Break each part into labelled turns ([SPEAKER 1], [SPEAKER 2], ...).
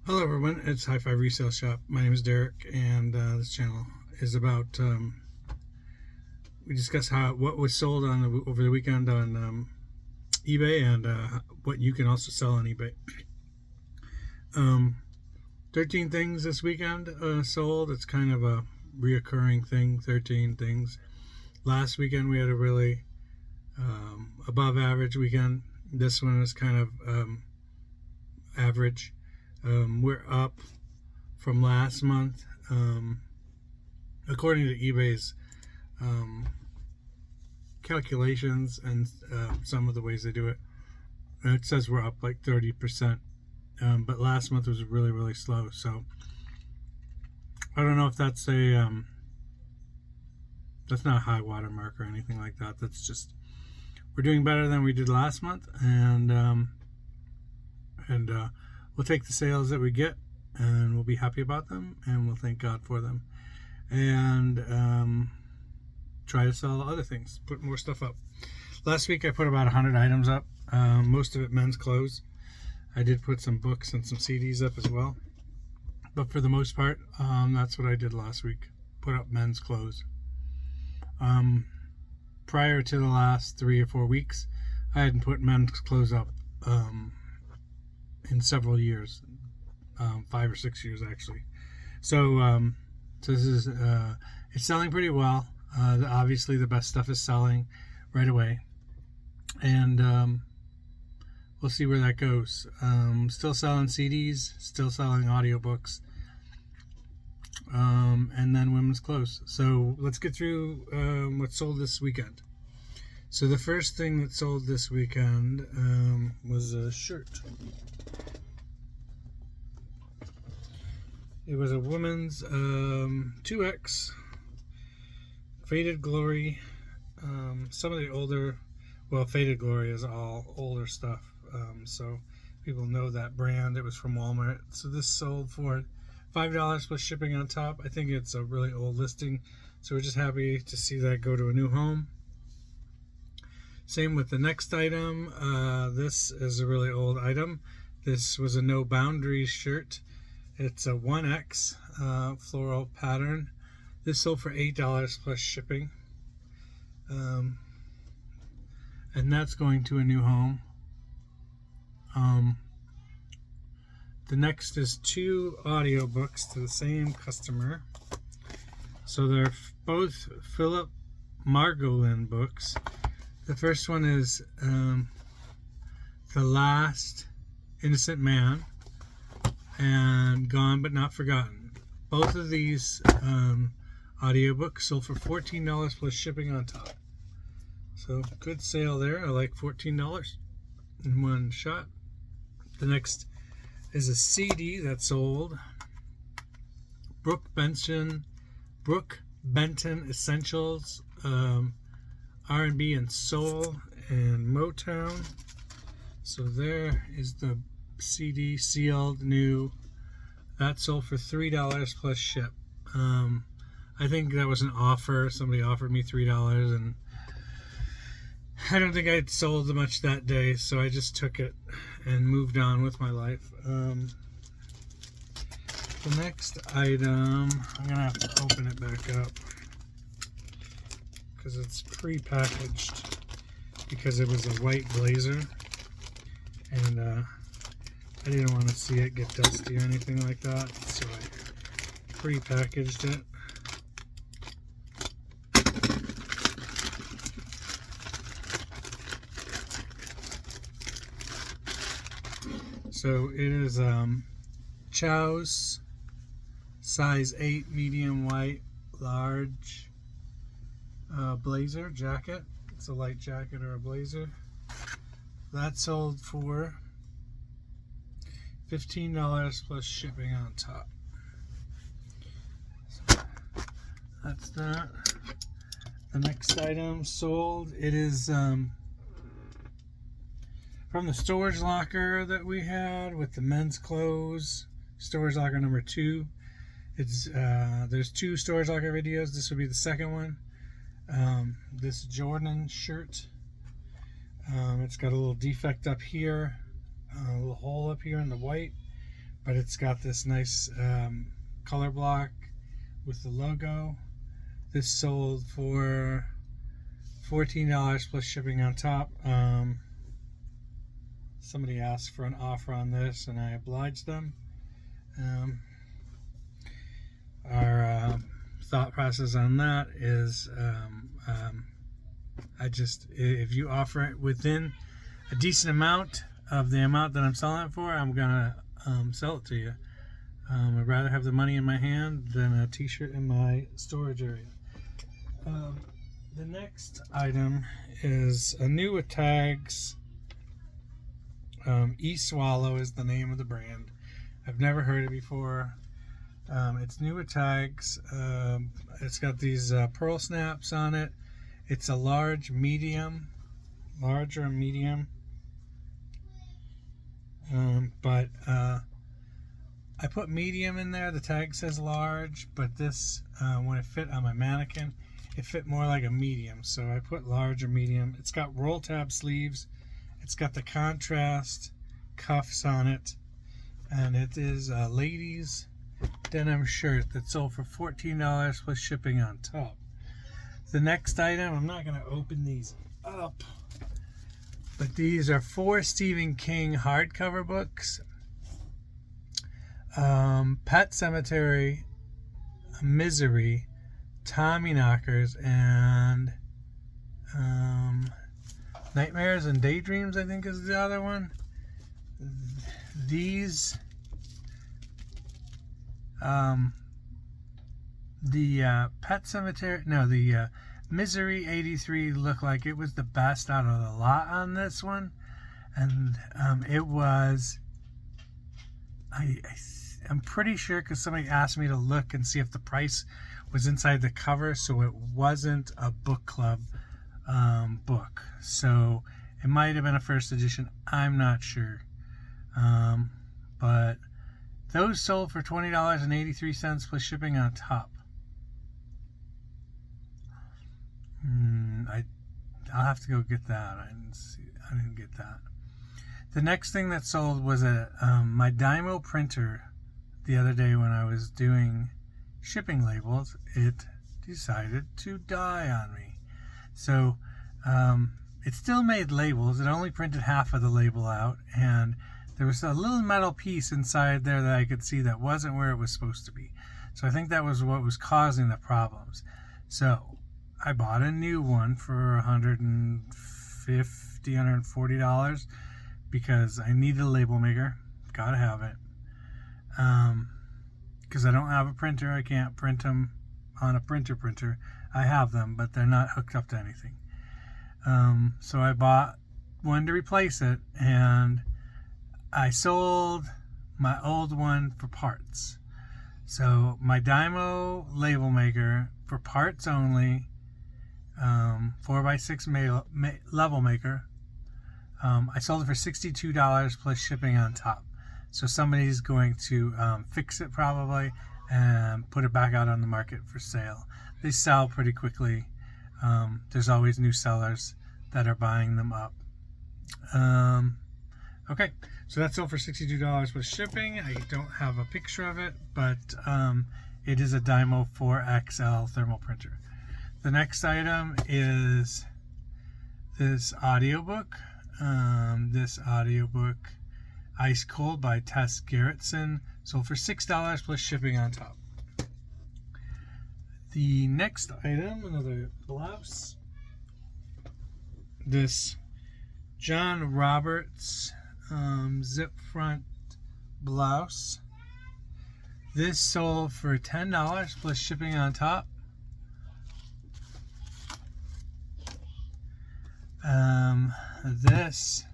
[SPEAKER 1] Hello everyone, it's High Five Resale Shop. My name is Derek, and this channel is about we discuss what was sold over the weekend on eBay, and what you can also sell on eBay. 13 things this weekend sold. It's kind of a reoccurring thing. 13 things. Last weekend we had a really above average weekend. This one was kind of average. We're up from last month, according to eBay's calculations and some of the ways they do it. It says we're up like 30%, but last month was really, really slow. So I don't know if that's that's not a high water mark or anything like that. That's just we're doing better than we did last month, and we'll take the sales that we get, and we'll be happy about them, and we'll thank God for them, and try to sell other things, put more stuff up. Last week I put about 100 items up, most of it men's clothes. I did put some books and some CDs up as well, but for the most part, that's what I did last week, put up men's clothes. Prior to the last 3 or 4 weeks, I hadn't put men's clothes up in several years, 5 or 6 years actually. So this is it's selling pretty well. Obviously the best stuff is selling right away, and we'll see where that goes. Still selling CDs, still selling audiobooks, and then women's clothes. So let's get through what sold this weekend. So the first thing that sold this weekend was a shirt. It was a woman's 2X Faded Glory. Some of the older, Faded Glory is all older stuff, so people know that brand. It was from Walmart. So this sold for $5 plus shipping on top. I think it's a really old listing, so we're just happy to see that go to a new home. Same with the next item. This is a really old item. This was a No Boundaries shirt. It's a 1X floral pattern. This sold for $8 plus shipping. And that's going to a new home. The next is 2 audiobooks to the same customer. So they're both Philip Margolin books. The first one is The Last Innocent Man and Gone But Not Forgotten. Both of these audiobooks sold for $14 plus shipping on top. So good sale there. I like $14 in one shot. The next is a CD that sold. Brooke Benton Essentials, R&B and Soul and Motown. So there is the CD, sealed, new. That sold for $3 plus ship. I think that was an offer. Somebody offered me $3, and I don't think I'd sold much that day, so I just took it and moved on with my life. The next item, I'm gonna have to open it back up because it's pre-packaged, because it was a white blazer, and I didn't want to see it get dusty or anything like that, so I pre-packaged it. So it is Chow's size 8 medium white large blazer jacket. It's a light jacket or a blazer. That sold for $15 plus shipping on top. So that's that. The next item sold, it is from the storage locker that we had with the men's clothes, storage locker number 2. It's there's 2 storage locker videos. This would be the second one. This Jordan shirt, it's got a little defect up here, a little hole up here in the white, but it's got this nice color block with the logo. This sold for $14 plus shipping on top. Somebody asked for an offer on this and I obliged them. Our thought process on that is if you offer it within a decent amount of the amount that I'm selling it for, I'm gonna sell it to you. I'd rather have the money in my hand than a t-shirt in my storage area. The next item is a new Tags. eSwallow is the name of the brand. I've never heard it before. It's new Tags. It's got these pearl snaps on it. It's a large or medium. But I put medium in there. The tag says large, but this, when it fit on my mannequin, it fit more like a medium. So I put large or medium. It's got roll tab sleeves. It's got the contrast cuffs on it. And it is a ladies' denim shirt that sold for $14 plus shipping on top. The next item, I'm not going to open these up, but these are 4 Stephen King hardcover books. Pet Sematary, Misery, Tommyknockers, and Nightmares and Daydreams, I think is the other one. These the Pet Sematary, no, the Misery 83 looked like it was the best out of the lot on this one, and it was, I'm pretty sure, because somebody asked me to look and see if the price was inside the cover, so it wasn't a book club book, so it might have been a first edition, I'm not sure. But those sold for $20.83 plus shipping on top. I'll have to go get that. I didn't get that. The next thing that sold was my Dymo printer. The other day when I was doing shipping labels, it decided to die on me. So it still made labels. It only printed half of the label out, and there was a little metal piece inside there that I could see that wasn't where it was supposed to be. So I think that was what was causing the problems. So I bought a new one for $140 because I needed a label maker. Gotta have it. Because I don't have a printer. I can't print them on a printer. I have them, but they're not hooked up to anything. So I bought one to replace it, and I sold my old one for parts. So my Dymo label maker for parts only, 4x6 level maker, I sold it for $62 plus shipping on top. So somebody's going to fix it probably and put it back out on the market for sale. They sell pretty quickly. There's always new sellers that are buying them up. Okay, so that sold for $62 with shipping. I don't have a picture of it, but it is a Dymo 4XL thermal printer. The next item is this audiobook. This audiobook, Ice Cold by Tess Gerritsen, sold for $6 plus shipping on top. The next item, another blouse. This John Roberts zip front blouse. This sold for $10 plus shipping on top. This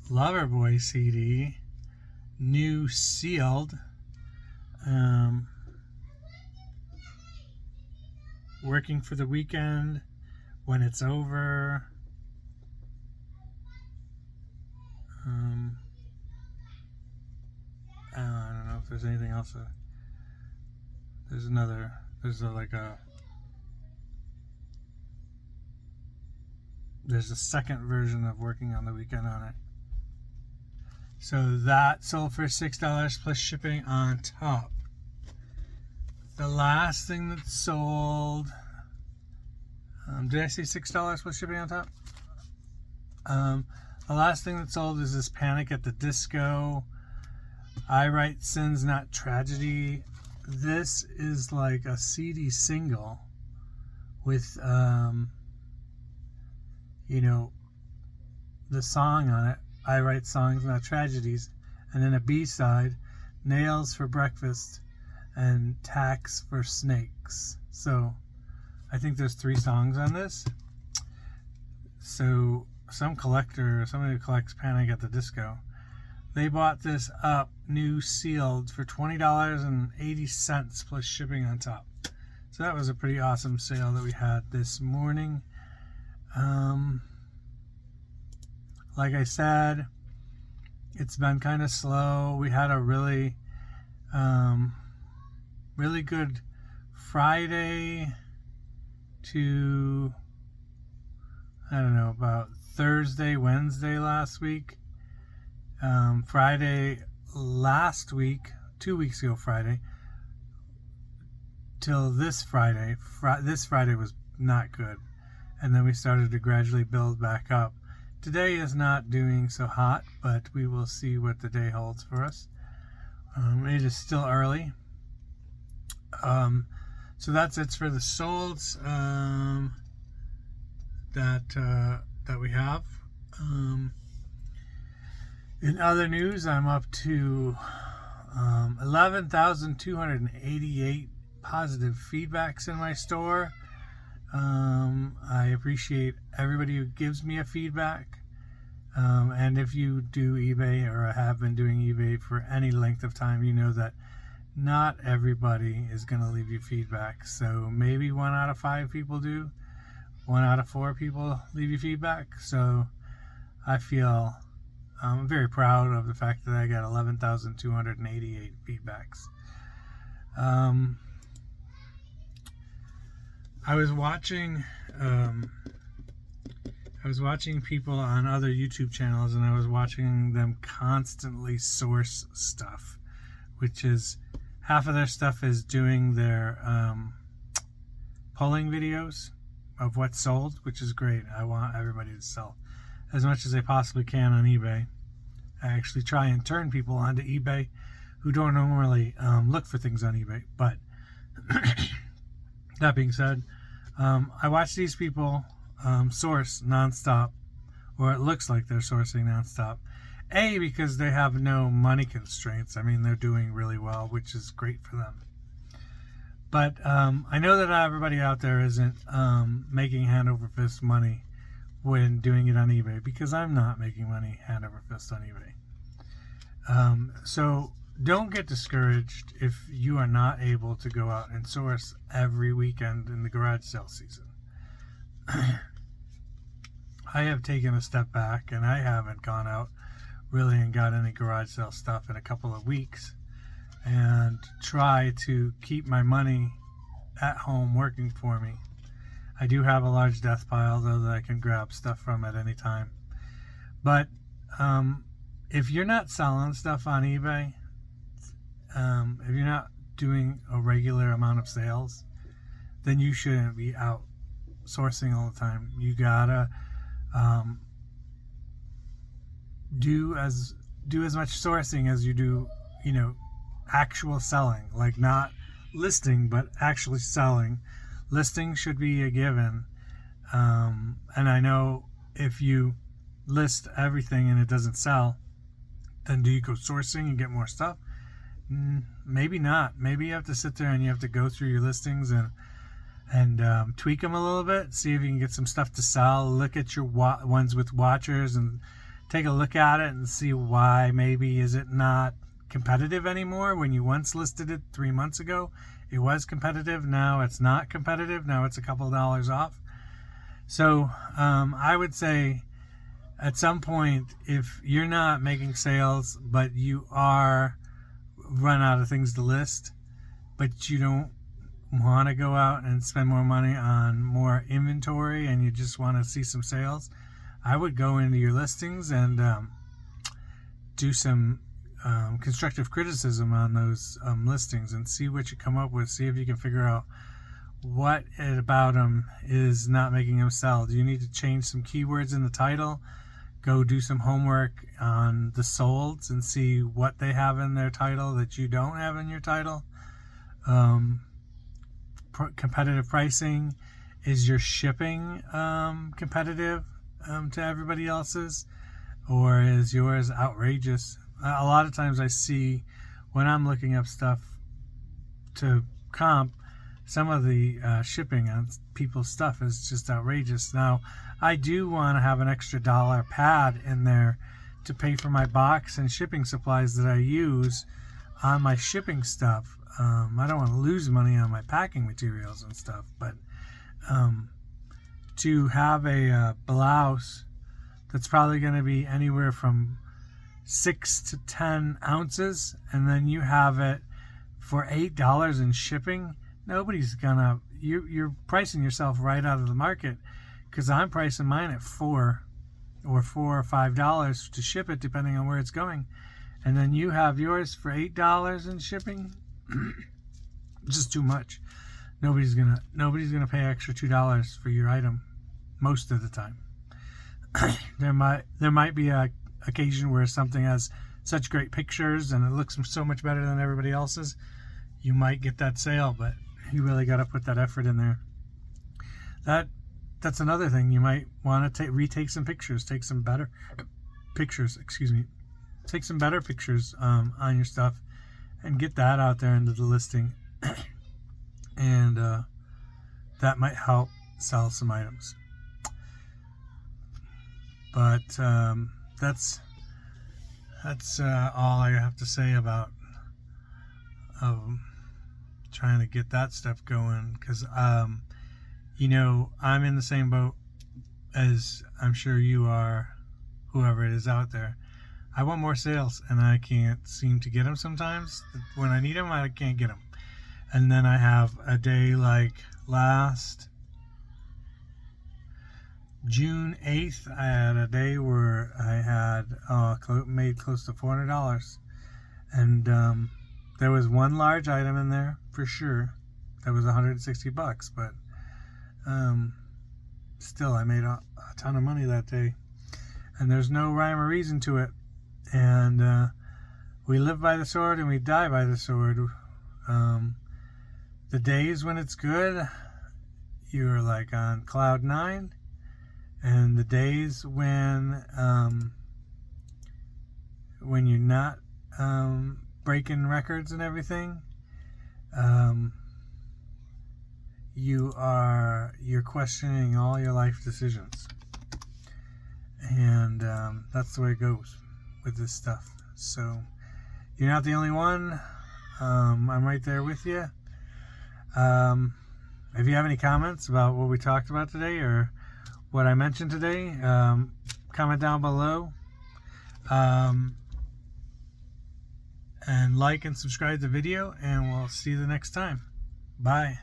[SPEAKER 1] Loverboy CD, new sealed, working for the weekend when it's over. I don't know if there's anything else. There's a second version of Working on the Weekend on it. So that sold for $6 plus shipping on top. The last thing that sold, did I say $6 plus shipping on top? The last thing that sold is this Panic at the Disco, I Write Sins Not Tragedy. This is like a CD single with, you know, the song on it, I Write Songs Not Tragedies, and then a B-side, Nails for Breakfast and Tax for Snakes. So I think there's 3 songs on this. So some collector, somebody who collects Panic at the Disco, they bought this up new sealed for $20.80 plus shipping on top. So that was a pretty awesome sale that we had this morning. Like I said, it's been kind of slow. We had a really really good Friday to, I don't know, about Thursday, Wednesday last week. Friday last week, 2 weeks ago Friday, till this Friday. This Friday was not good. And then we started to gradually build back up. Today is not doing so hot, but we will see what the day holds for us. It is still early. So that's it for the solds that we have. In other news, I'm up to 11,288 positive feedbacks in my store. I appreciate everybody who gives me a feedback. And if you do eBay or have been doing eBay for any length of time, you know that not everybody is going to leave you feedback. So maybe 1 out of 5 people do. 1 out of 4 people leave you feedback. So I feel I'm very proud of the fact that I got 11,288 feedbacks. I was watching people on other YouTube channels, and I was watching them constantly source stuff, which is half of their stuff is doing their polling videos of what's sold, which is great. I want everybody to sell as much as they possibly can on eBay. I actually try and turn people onto eBay who don't normally look for things on eBay. But that being said, I watch these people source nonstop, or it looks like they're sourcing nonstop. A, because they have no money constraints. I mean, they're doing really well, which is great for them. But I know that not everybody out there isn't making hand over fist money when doing it on eBay, because I'm not making money hand over fist on eBay. So don't get discouraged if you are not able to go out and source every weekend in the garage sale season. I have taken a step back, and I haven't gone out really and got any garage sale stuff in a couple of weeks, and try to keep my money at home working for me. I do have a large death pile, though, that I can grab stuff from at any time. But if you're not selling stuff on eBay, if you're not doing a regular amount of sales, then you shouldn't be out sourcing all the time. You gotta do as much sourcing as you do, actual selling. Like, not listing, but actually selling. Listing should be a given. And I know if you list everything and it doesn't sell, then do you go sourcing and get more stuff? Maybe not. Maybe you have to sit there and you have to go through your listings and tweak them a little bit, see if you can get some stuff to sell. Look at your ones with watchers and take a look at it and see why maybe is it not competitive anymore. When you once listed it 3 months ago, it was competitive. Now it's not competitive. Now it's a couple of dollars off. So I would say at some point, if you're not making sales, but you are run out of things to list, but you don't want to go out and spend more money on more inventory and you just want to see some sales, I would go into your listings and do some constructive criticism on those listings and see what you come up with. See if you can figure out what it about them is not making them sell. Do you need to change some keywords in the title? Go do some homework on the solds and see what they have in their title that you don't have in your title. Competitive pricing. Is your shipping competitive to everybody else's, or is yours outrageous? A lot of times I see when I'm looking up stuff to comp, some of the shipping on people's stuff is just outrageous. Now, I do want to have an extra $1 pad in there to pay for my box and shipping supplies that I use on my shipping stuff. I don't want to lose money on my packing materials and stuff, but to have a blouse that's probably going to be anywhere from 6 to 10 ounces, and then you have it for $8 in shipping, nobody's gonna, you're pricing yourself right out of the market, because I'm pricing mine at $4 or $5 to ship it depending on where it's going, and then you have yours for $8 in shipping. Just too much. Nobody's gonna pay extra $2 for your item most of the time. There might be a occasion where something has such great pictures and it looks so much better than everybody else's, you might get that sale, but you really got to put that effort in there. That's another thing. You might want to retake some pictures, take some better pictures, take some better pictures on your stuff and get that out there into the listing. And that might help sell some items. But that's all I have to say about trying to get that stuff going, because you know, I'm in the same boat as I'm sure you are, whoever it is out there. I want more sales and I can't seem to get them sometimes. When I need them, I can't get them. And then I have a day like last June 8th, I had a day where I had made close to $400, and there was one large item in there for sure that was $160, but still I made a ton of money that day, and there's no rhyme or reason to it. And we live by the sword and we die by the sword. The days when it's good, you're like on cloud 9. And the days when you're not breaking records and everything, you're questioning all your life decisions. And that's the way it goes with this stuff. So you're not the only one. I'm right there with you. If you have any comments about what we talked about today or what I mentioned today, comment down below, and like and subscribe to the video, and we'll see you the next time. Bye.